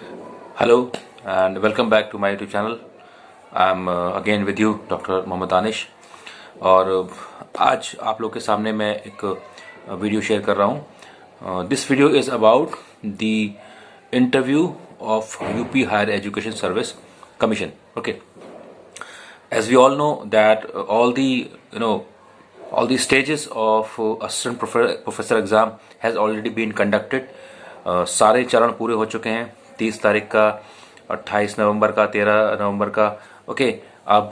Hello and welcome back to my YouTube channel. I'm again with you doctor Mohammad Danish और आज आप लोग के सामने मैं एक वीडियो शेयर कर रहा हूँ. This video is about the interview of UP higher education service commission. Okay, as we all know that all the stages of assistant professor exam has already been conducted. सारे चरण पूरे हो चुके हैं. 30 तारीख का, 28 नवंबर का, 13 नवंबर का. ओके, अब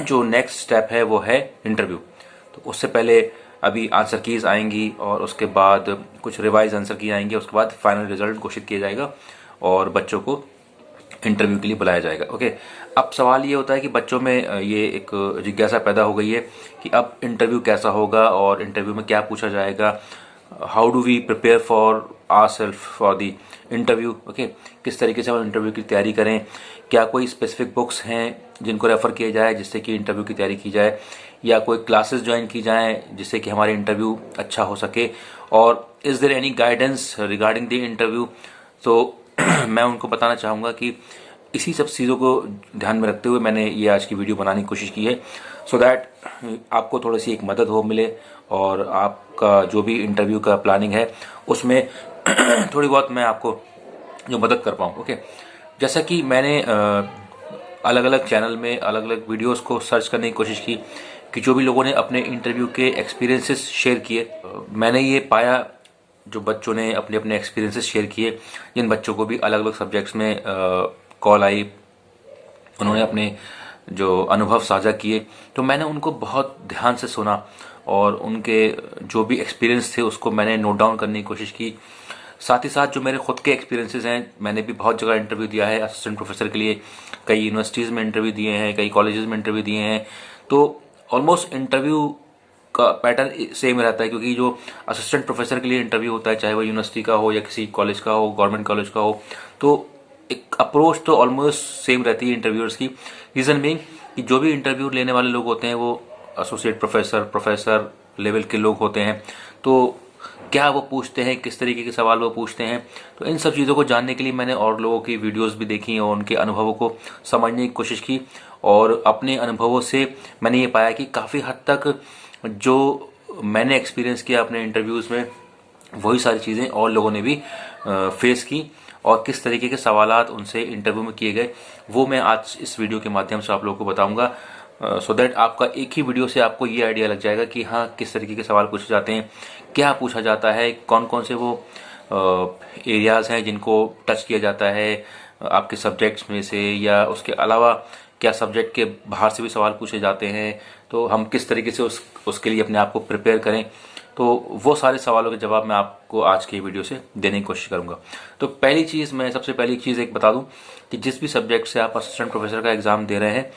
जो नेक्स्ट स्टेप है वो है इंटरव्यू. तो उससे पहले अभी आंसर कीज आएंगी और उसके बाद कुछ रिवाइज आंसर की आएंगे. उसके बाद फाइनल रिजल्ट घोषित किया जाएगा और बच्चों को इंटरव्यू के लिए बुलाया जाएगा. ओके, अब सवाल ये होता है कि बच्चों में ये एक जिज्ञासा पैदा हो गई है कि अब इंटरव्यू कैसा होगा और इंटरव्यू में क्या पूछा जाएगा. How do we prepare for our self for the interview. Okay, किस तरीके से हम इंटरव्यू की तैयारी करें. क्या कोई स्पेसिफिक बुक्स हैं जिनको रेफर किया जाए जिससे कि इंटरव्यू की तैयारी की जाए, या कोई क्लासेस ज्वाइन की जाए जिससे कि हमारे इंटरव्यू अच्छा हो सके. और is there any guidance regarding the interview. तो मैं उनको बताना चाहूँगा कि इसी सब चीज़ों को ध्यान में रखते हुए मैंने ये आज की वीडियो बनाने की कोशिश की है, सो दैट आपको थोड़ी सी एक मदद हो मिले और आपका जो भी इंटरव्यू का प्लानिंग है उसमें थोड़ी बहुत मैं आपको जो मदद कर पाऊँ. ओके, जैसा कि मैंने अलग अलग चैनल में अलग अलग वीडियोस को सर्च करने की कोशिश की कि जो भी लोगों ने अपने इंटरव्यू के एक्सपीरियंसेस शेयर किए, मैंने ये पाया जो बच्चों ने अपने अपने एक्सपीरियंसेस शेयर किए, जिन बच्चों को भी अलग अलग सब्जेक्ट्स में कॉल आई, उन्होंने अपने जो अनुभव साझा किए, तो मैंने उनको बहुत ध्यान से सुना और उनके जो भी एक्सपीरियंस थे उसको मैंने नोट डाउन करने की कोशिश की. साथ ही साथ जो मेरे खुद के एक्सपीरियंसेस हैं, मैंने भी बहुत जगह इंटरव्यू दिया है असिस्टेंट प्रोफेसर के लिए. कई यूनिवर्सिटीज़ में इंटरव्यू दिए हैं, कई कॉलेजेस में इंटरव्यू दिए हैं. तो ऑलमोस्ट इंटरव्यू का पैटर्न सेम रहता है, क्योंकि जो असिस्टेंट प्रोफेसर के लिए इंटरव्यू होता है, चाहे वो यूनिवर्सिटी का हो या किसी कॉलेज का हो, गवर्नमेंट कॉलेज का हो, तो एक अप्रोच तो ऑलमोस्ट सेम रहती है इंटरव्यूअर्स की. रीज़न बीइंग कि जो भी इंटरव्यू लेने वाले लोग होते हैं वो एसोसिएट प्रोफेसर लेवल के लोग होते हैं. तो क्या वो पूछते हैं, किस तरीके के सवाल वो पूछते हैं, तो इन सब चीज़ों को जानने के लिए मैंने और लोगों की वीडियोस भी देखी और उनके अनुभवों को समझने की कोशिश की. और अपने अनुभवों से मैंने ये पाया कि काफ़ी हद तक जो मैंने एक्सपीरियंस किया अपने इंटरव्यूज़ में, वही सारी चीज़ें और लोगों ने भी फेस की. और किस तरीके के सवालात उनसे इंटरव्यू में किए गए वो मैं आज इस वीडियो के माध्यम से आप लोगों को बताऊंगा, सो दैट आपका एक ही वीडियो से आपको ये आइडिया लग जाएगा कि हाँ, किस तरीके के सवाल पूछे जाते हैं, क्या पूछा जाता है, कौन कौन से वो एरियाज़ हैं जिनको टच किया जाता है आपके सब्जेक्ट्स में से, या उसके अलावा क्या सब्जेक्ट के बाहर से भी सवाल पूछे जाते हैं. तो हम किस तरीके से उसके लिए अपने आप को प्रिपेयर करें. तो वो सारे सवालों के जवाब मैं आपको आज की वीडियो से देने की कोशिश करूंगा. तो पहली चीज़, मैं सबसे पहली चीज़ एक बता दूं कि जिस भी सब्जेक्ट से आप असिस्टेंट प्रोफेसर का एग्ज़ाम दे रहे हैं,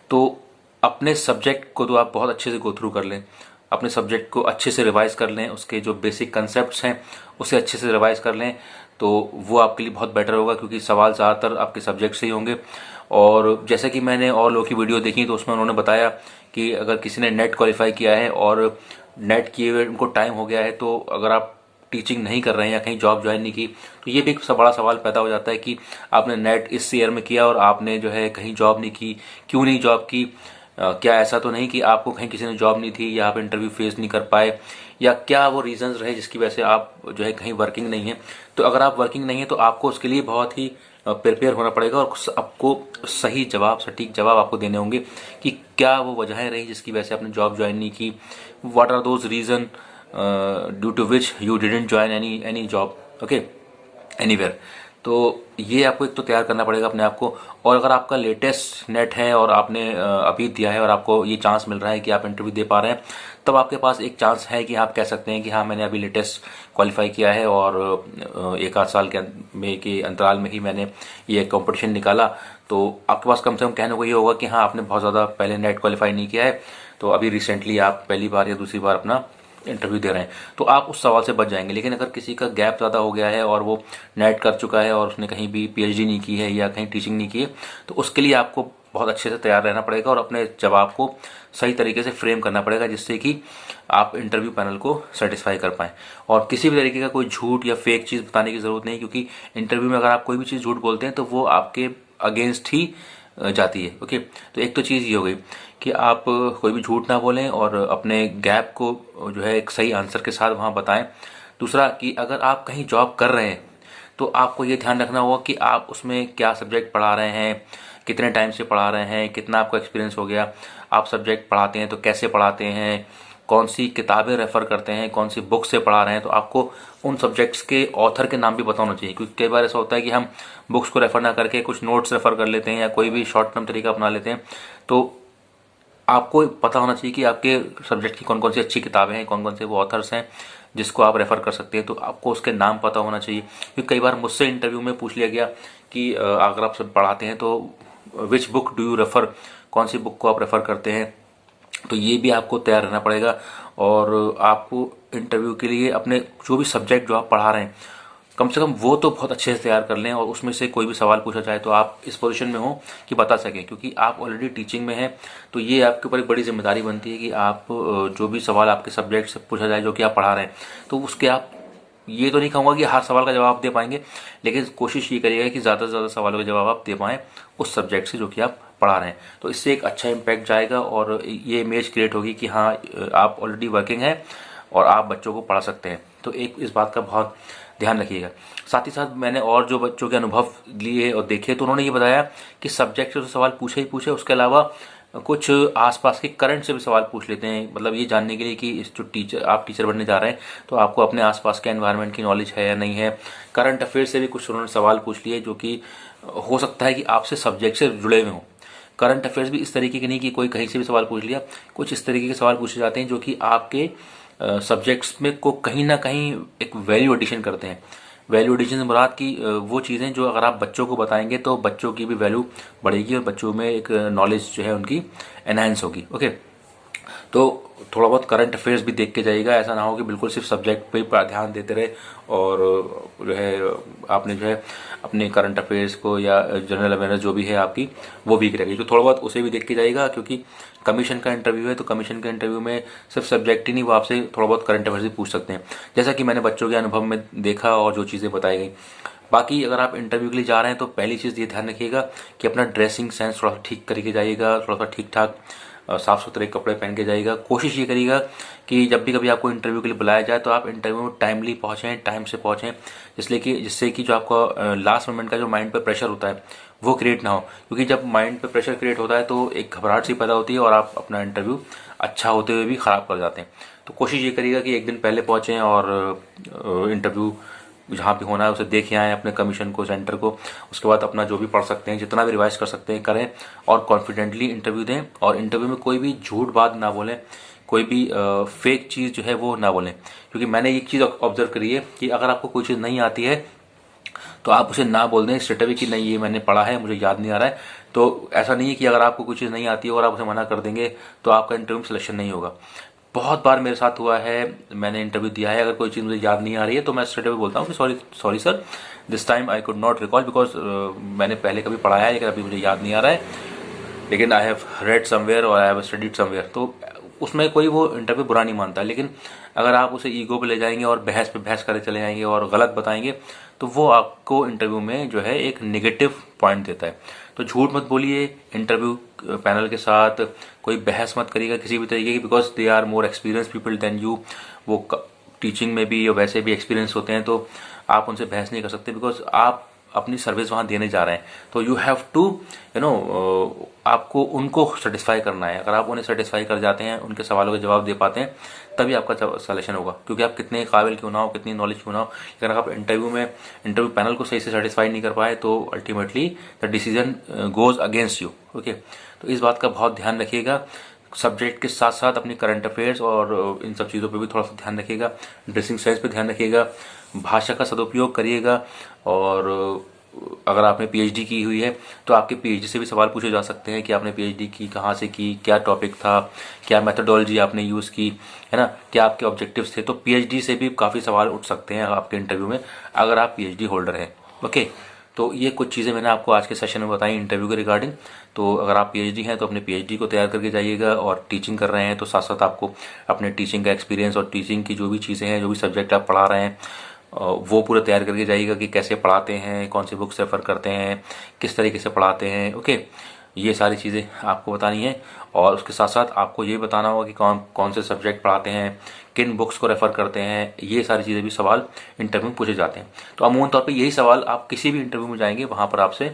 तो अपने सब्जेक्ट को तो आप बहुत अच्छे से गो थ्रू कर लें, अपने सब्जेक्ट को अच्छे से रिवाइज कर लें, उसके जो बेसिक कंसेप्ट्स हैं उसे अच्छे से रिवाइज कर लें. तो वो आपके लिए बहुत बेटर होगा, क्योंकि सवाल ज़्यादातर आपके सब्जेक्ट से ही होंगे. और जैसे कि मैंने और लोगों की वीडियो देखी तो उसमें उन्होंने बताया कि अगर किसी ने नेट क्वालिफाई किया है और नेट किए हुए उनको टाइम हो गया है, तो अगर आप टीचिंग नहीं कर रहे हैं या कहीं जॉब ज्वाइन नहीं की, तो ये भी एक बड़ा सवाल पैदा हो जाता है कि आपने नेट इस ईयर में किया और आपने जो है कहीं जॉब नहीं की. क्यों नहीं जॉब की? क्या ऐसा तो नहीं कि आपको कहीं किसी ने जॉब नहीं थी या आप इंटरव्यू फेस नहीं कर पाए, या क्या वो रीजंस रहे जिसकी वजह से आप जो है कहीं वर्किंग नहीं है. तो अगर आप वर्किंग नहीं है तो आपको उसके लिए बहुत ही प्रिपेयर होना पड़ेगा और आपको सही जवाब, सटीक जवाब आपको देने होंगे कि क्या वो वजहें रही जिसकी वजह से आपने जॉब ज्वाइन नहीं की. What are those reason due to which you didn't join any job, okay, anywhere. तो ये आपको एक तो तैयार करना पड़ेगा अपने आप को. और अगर आपका लेटेस्ट नेट है और आपने अभी दिया है और आपको ये चांस मिल रहा है कि आप इंटरव्यू दे पा रहे हैं, तब आपके पास एक चांस है कि आप कह सकते हैं कि हाँ, मैंने अभी लेटेस्ट क्वालिफाई किया है और एक आध साल के अंतराल में ही मैंने ये कंपटीशन निकाला. तो आपके पास कम से कम कहने को ये होगा कि हाँ, आपने बहुत ज़्यादा पहले नेट क्वालिफाई नहीं किया है, तो अभी रिसेंटली आप पहली बार या दूसरी बार अपना इंटरव्यू दे रहे हैं, तो आप उस सवाल से बच जाएंगे. लेकिन अगर किसी का गैप ज़्यादा हो गया है और वो नेट कर चुका है और उसने कहीं भी पीएचडी नहीं की है या कहीं टीचिंग नहीं की है, तो उसके लिए आपको बहुत अच्छे से तैयार रहना पड़ेगा और अपने जवाब को सही तरीके से फ्रेम करना पड़ेगा, जिससे कि आप इंटरव्यू पैनल को सेटिस्फाई कर पाएँ। और किसी भी तरीके का कोई झूठ या फेक चीज़ बताने की ज़रूरत नहीं, क्योंकि इंटरव्यू में अगर आप कोई भी चीज़ झूठ बोलते हैं तो वो आपके अगेंस्ट ही जाती है। ओके, तो एक तो चीज़ ये हो गई कि आप कोई भी झूठ ना बोलें और अपने गैप को जो है एक सही आंसर के साथ वहाँ बताएं। दूसरा कि अगर आप कहीं जॉब कर रहे हैं तो आपको ये ध्यान रखना होगा कि आप उसमें क्या सब्जेक्ट पढ़ा रहे हैं, कितने टाइम से पढ़ा रहे हैं, कितना आपको एक्सपीरियंस हो गया, आप सब्जेक्ट पढ़ाते हैं तो कैसे पढ़ाते हैं, कौन सी किताबें रेफ़र करते हैं, कौन सी बुक से पढ़ा रहे हैं। तो आपको उन सब्जेक्ट्स के ऑथर के नाम भी पता होना चाहिए, क्योंकि कई बार ऐसा होता है कि हम बुक्स को रेफ़र ना करके कुछ नोट्स रेफ़र कर लेते हैं या कोई भी शॉर्ट टर्म तरीका अपना लेते हैं। तो आपको पता होना चाहिए कि आपके सब्जेक्ट की कौन कौन सी अच्छी किताबें हैं, कौन कौन से वो ऑथर्स हैं जिसको आप रेफ़र कर सकते हैं। तो आपको उसके नाम पता होना चाहिए, क्योंकि कई बार मुझसे इंटरव्यू में पूछ लिया गया कि अगर आप सब पढ़ाते हैं तो which book do you refer, कौन सी बुक को आप रेफ़र करते हैं। तो ये भी आपको तैयार रहना पड़ेगा और आपको इंटरव्यू के लिए अपने जो भी सब्जेक्ट जो आप पढ़ा रहे हैं कम से कम वो तो बहुत अच्छे से तैयार कर लें, और उसमें से कोई भी सवाल पूछा जाए तो आप इस पोजीशन में हो कि बता सकें, क्योंकि आप ऑलरेडी टीचिंग में हैं। तो ये आपके ऊपर एक बड़ी जिम्मेदारी बनती है कि आप जो भी सवाल आपके सब्जेक्ट से पूछा जाए जो कि आप पढ़ा रहे हैं, तो उसके आप ये तो नहीं कहूँगा कि हर सवाल का जवाब दे पाएंगे, लेकिन कोशिश ये करिएगा कि ज़्यादा से ज़्यादा सवालों का जवाब आप दे पाएँ उस सब्जेक्ट से जो कि आप पढ़ा रहे हैं। तो इससे एक अच्छा इम्पैक्ट जाएगा और ये इमेज क्रिएट होगी कि हाँ, आप ऑलरेडी वर्किंग हैं और आप बच्चों को पढ़ा सकते हैं। तो एक इस बात का बहुत ध्यान रखिएगा। साथ ही साथ मैंने और जो बच्चों के अनुभव लिए और देखे तो उन्होंने ये बताया कि सब्जेक्ट से तो सवाल पूछे ही पूछे, उसके अलावा कुछ आसपास के करंट से भी सवाल पूछ लेते हैं, मतलब ये जानने के लिए कि इस जो आप टीचर बनने जा रहे हैं तो आपको अपने आसपास के एनवायरनमेंट की नॉलेज है या नहीं है। करंट अफेयर से भी कुछ उन्होंने सवाल पूछ लिए जो कि हो सकता है कि आपसे सब्जेक्ट से जुड़े हुए हों। करंट अफेयर्स भी इस तरीके के नहीं कि कोई कहीं से भी सवाल पूछ लिया, कुछ इस तरीके के सवाल पूछे जाते हैं जो कि आपके सब्जेक्ट्स में को कहीं ना कहीं एक वैल्यू एडिशन करते हैं। वैल्यू एडिशन से मुराद की वो चीज़ें जो अगर आप बच्चों को बताएंगे तो बच्चों की भी वैल्यू बढ़ेगी और बच्चों में एक नॉलेज जो है उनकी एनहांस होगी। ओके, तो थोड़ा बहुत करंट अफेयर्स भी देख के जाइएगा, ऐसा ना हो कि बिल्कुल सिर्फ सब्जेक्ट पे ही ध्यान देते रहे और जो है आपने जो है अपने करंट अफेयर्स को या जनरल अवेयरनेस जो भी है आपकी वो वीक रहेगी। तो थोड़ा बहुत उसे भी देख के जाइएगा, क्योंकि कमीशन का इंटरव्यू है तो कमीशन के इंटरव्यू में सिर्फ सब्जेक्ट ही नहीं, वो आपसे थोड़ा बहुत करंट अफेयर्स भी पूछ सकते हैं, जैसा कि मैंने बच्चों के अनुभव में देखा और जो चीज़ें बताई गई। बाकी अगर आप इंटरव्यू के लिए जा रहे हैं तो पहली चीज़ ये ध्यान रखिएगा कि अपना ड्रेसिंग सेंस थोड़ा सा ठीक करके जाइएगा, थोड़ा सा ठीक ठाक साफ़ सुथरे कपड़े पहन के जाइएगा। कोशिश ये करिएगा कि जब भी कभी आपको इंटरव्यू के लिए बुलाया जाए तो आप इंटरव्यू में टाइमली पहुँचें, टाइम से पहुँचें, जिससे कि जो आपका लास्ट मोमेंट का जो माइंड पे प्रेशर होता है वो क्रिएट ना हो, क्योंकि जब माइंड पे प्रेशर क्रिएट होता है तो एक घबराहट सी पैदा होती है और आप अपना इंटरव्यू अच्छा होते हुए भी ख़राब कर जाते हैं। तो कोशिश ये करिएगा कि एक दिन पहले पहुँचें और इंटरव्यू जहाँ भी होना है उसे देख आएँ, अपने कमीशन को, सेंटर को। उसके बाद अपना जो भी पढ़ सकते हैं, जितना भी रिवाइज कर सकते हैं करें और कॉन्फिडेंटली इंटरव्यू दें। और इंटरव्यू में कोई भी झूठ बात ना बोलें, कोई भी फेक चीज़ जो है वो ना बोलें, क्योंकि मैंने एक चीज़ ऑब्जर्व करी है कि अगर आपको कोई चीज़ नहीं आती है तो आप उसे ना बोल दें स्ट्रेट अवे कि नहीं ये मैंने पढ़ा है, मुझे याद नहीं आ रहा है। तो ऐसा नहीं है कि अगर आपको कोई चीज़ नहीं आती है और आप उसे मना कर देंगे तो आपका इंटरव्यू में सिलेक्शन नहीं होगा। बहुत बार मेरे साथ हुआ है, मैंने इंटरव्यू दिया है, अगर कोई चीज़ मुझे याद नहीं आ रही है तो मैं स्ट्रेट अवे बोलता हूँ कि sorry sir, this time I could not recall, because मैंने पहले कभी पढ़ाया है लेकिन अभी मुझे याद नहीं आ रहा है, लेकिन आई हैव रेड समवेयर और आई हैव स्टडीड समवेयर। तो उसमें कोई वो इंटरव्यू बुरा नहीं मानता, लेकिन अगर आप उसे ईगो पे ले जाएंगे और बहस पे बहस करे चले जाएंगे और गलत बताएंगे तो वो आपको इंटरव्यू में जो है एक नेगेटिव पॉइंट देता है। तो झूठ मत बोलिए इंटरव्यू पैनल के साथ, कोई बहस मत करिएगा किसी भी तरीके की, because they are more experience people than you. वो टीचिंग में भी या वैसे भी एक्सपीरियंस होते हैं, तो आप उनसे बहस नहीं कर सकते, बिकॉज आप अपनी सर्विस वहाँ देने जा रहे हैं। तो यू हैव टू आपको उनको सेटिस्फाई करना है। अगर आप उन्हें सेटिस्फाई कर जाते हैं, उनके सवालों के जवाब दे पाते हैं, तभी आपका सिलेक्शन होगा, क्योंकि आप कितने काबिल क्यों ना हो, कितनी नॉलेज क्यों ना हो, लेकिन अगर आप इंटरव्यू पैनल को सही से सेटिस्फाई नहीं कर पाए तो ultimately the decision goes against you. Okay, तो इस बात का बहुत ध्यान रखिएगा। सब्जेक्ट के साथ साथ अपनी करंट अफेयर्स और इन सब चीज़ों पे भी थोड़ा सा ध्यान रखिएगा। ड्रेसिंग सेंस पे ध्यान रखिएगा, भाषा का सदुपयोग करिएगा। और अगर आपने पीएचडी की हुई है तो आपके पीएचडी से भी सवाल पूछे जा सकते हैं कि आपने पीएचडी की कहाँ से की, क्या टॉपिक था, क्या मेथोडोलॉजी आपने यूज़ की, है ना, क्या आपके ऑब्जेक्टिव्स थे। तो पीएचडी से भी काफ़ी सवाल उठ सकते हैं आपके इंटरव्यू में अगर आप पीएचडी होल्डर हैं। ओके, तो ये कुछ चीज़ें मैंने आपको आज के सेशन में बताई इंटरव्यू के रिगार्डिंग। तो अगर आप पीएचडी हैं तो अपने पीएचडी को तैयार करके जाइएगा, और टीचिंग कर रहे हैं तो साथ साथ आपको अपने टीचिंग का एक्सपीरियंस और टीचिंग की जो भी चीज़ें हैं, जो भी सब्जेक्ट आप पढ़ा रहे हैं, वो पूरा तैयार करके जाइएगा कि कैसे पढ़ाते हैं, कौन सी बुक्स रेफ़र करते हैं, किस तरीके से पढ़ाते हैं। ओके, ये सारी चीज़ें आपको बतानी है। और उसके साथ साथ आपको ये बताना होगा कि कौन कौन से सब्जेक्ट पढ़ाते हैं, किन बुक्स को रेफ़र करते हैं। ये सारी चीज़ें भी सवाल इंटरव्यू में पूछे जाते हैं। तो अमूमन तौर पे यही सवाल आप किसी भी इंटरव्यू में जाएंगे वहाँ पर आपसे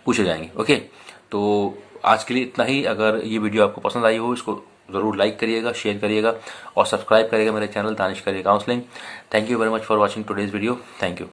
पूछे जाएंगे। ओके, तो आज के लिए इतना ही। अगर ये वीडियो आपको पसंद आई हो, इसको ज़रूर लाइक करिएगा, शेयर करिएगा और सब्सक्राइब करिएगा मेरे channel Danish career counselling. Thank you very much for watching today's video. Thank you.